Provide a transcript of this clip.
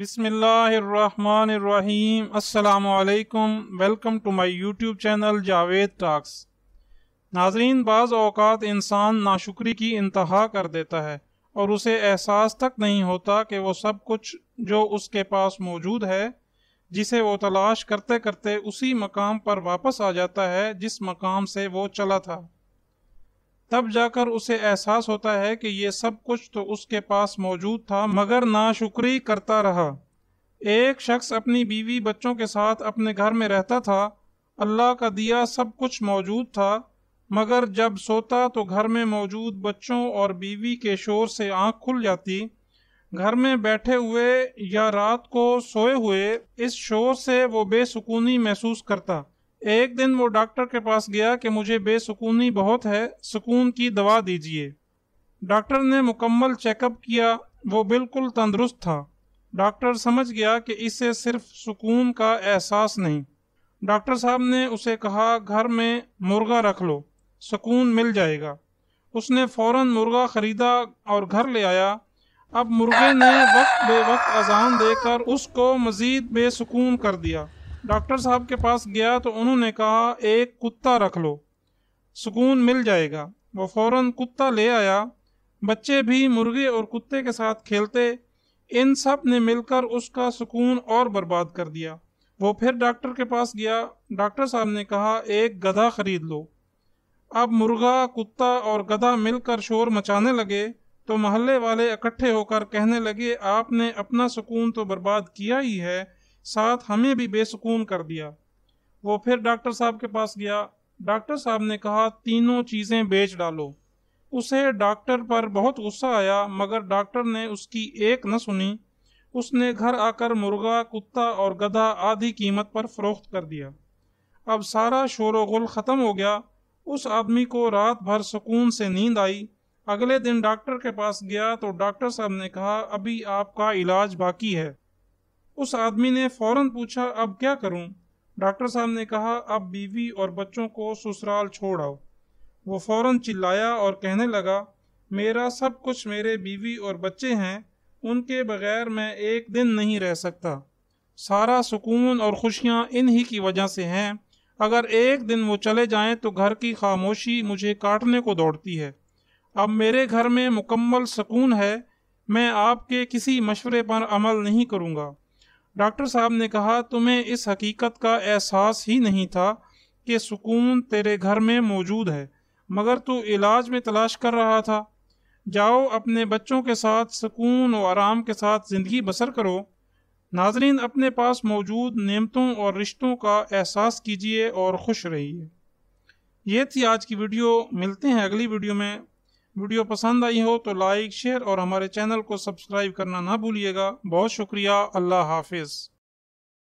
बिस्मिल्लाहिर्रहमानिर्रहीम। अस्सलामु अलैकुम। Welcome to my YouTube channel Javed talks. नाजरीन, बाज़ औक़ात इंसान नाशुक्री की इंतहा कर देता है और उसे एहसास तक नहीं होता कि वो सब कुछ जो उसके पास मौजूद है, जिसे वो तलाश करते करते उसी मकाम पर वापस आ जाता है जिस मकाम से वो चला था। तब जाकर उसे एहसास होता है कि ये सब कुछ तो उसके पास मौजूद था, मगर नाशुक्री करता रहा। एक शख्स अपनी बीवी बच्चों के साथ अपने घर में रहता था। अल्लाह का दिया सब कुछ मौजूद था, मगर जब सोता तो घर में मौजूद बच्चों और बीवी के शोर से आंख खुल जाती। घर में बैठे हुए या रात को सोए हुए इस शोर से वो बेसुकूनी महसूस करता। एक दिन वो डॉक्टर के पास गया कि मुझे बेसुकूनी बहुत है, सुकून की दवा दीजिए। डॉक्टर ने मुकम्मल चेकअप किया, वो बिल्कुल तंदुरुस्त था। डॉक्टर समझ गया कि इसे सिर्फ सुकून का एहसास नहीं। डॉक्टर साहब ने उसे कहा, घर में मुर्गा रख लो, सुकून मिल जाएगा। उसने फौरन मुर्गा खरीदा और घर ले आया। अब मुर्गे ने वक्त बे वक्त अजान देकर उसको मजीद बेसुकून कर दिया। डॉक्टर साहब के पास गया तो उन्होंने कहा, एक कुत्ता रख लो, सुकून मिल जाएगा। वो फौरन कुत्ता ले आया। बच्चे भी मुर्गे और कुत्ते के साथ खेलते। इन सब ने मिलकर उसका सुकून और बर्बाद कर दिया। वो फिर डॉक्टर के पास गया। डॉक्टर साहब ने कहा, एक गधा खरीद लो। अब मुर्गा, कुत्ता और गधा मिलकर शोर मचाने लगे तो मोहल्ले वाले इकट्ठे होकर कहने लगे, आपने अपना सुकून तो बर्बाद किया ही है, साथ हमें भी बेसुकून कर दिया। वो फिर डॉक्टर साहब के पास गया। डॉक्टर साहब ने कहा, तीनों चीज़ें बेच डालो। उसे डॉक्टर पर बहुत गुस्सा आया, मगर डॉक्टर ने उसकी एक न सुनी। उसने घर आकर मुर्गा, कुत्ता और गधा आधी कीमत पर फरोख्त कर दिया। अब सारा शोर गुल ख़त्म हो गया। उस आदमी को रात भर सुकून से नींद आई। अगले दिन डॉक्टर के पास गया तो डॉक्टर साहब ने कहा, अभी आपका इलाज बाकी है। उस आदमी ने फौरन पूछा, अब क्या करूं? डॉक्टर साहब ने कहा, अब बीवी और बच्चों को ससुराल छोड़ आओ। वो फौरन चिल्लाया और कहने लगा, मेरा सब कुछ मेरे बीवी और बच्चे हैं, उनके बगैर मैं एक दिन नहीं रह सकता। सारा सुकून और खुशियां इन्हीं की वजह से हैं। अगर एक दिन वो चले जाएं तो घर की खामोशी मुझे काटने को दौड़ती है। अब मेरे घर में मुकम्मल सुकून है, मैं आपके किसी मशवरे पर अमल नहीं करूँगा। डॉक्टर साहब ने कहा, तुम्हें इस हकीकत का एहसास ही नहीं था कि सुकून तेरे घर में मौजूद है, मगर तू इलाज में तलाश कर रहा था। जाओ, अपने बच्चों के साथ सुकून और आराम के साथ ज़िंदगी बसर करो। नाजरीन, अपने पास मौजूद नेमतों और रिश्तों का एहसास कीजिए और खुश रहिए। ये थी आज की वीडियो। मिलते हैं अगली वीडियो में। वीडियो पसंद आई हो तो लाइक, शेयर और हमारे चैनल को सब्सक्राइब करना ना भूलिएगा। बहुत शुक्रिया। अल्लाह हाफिज़।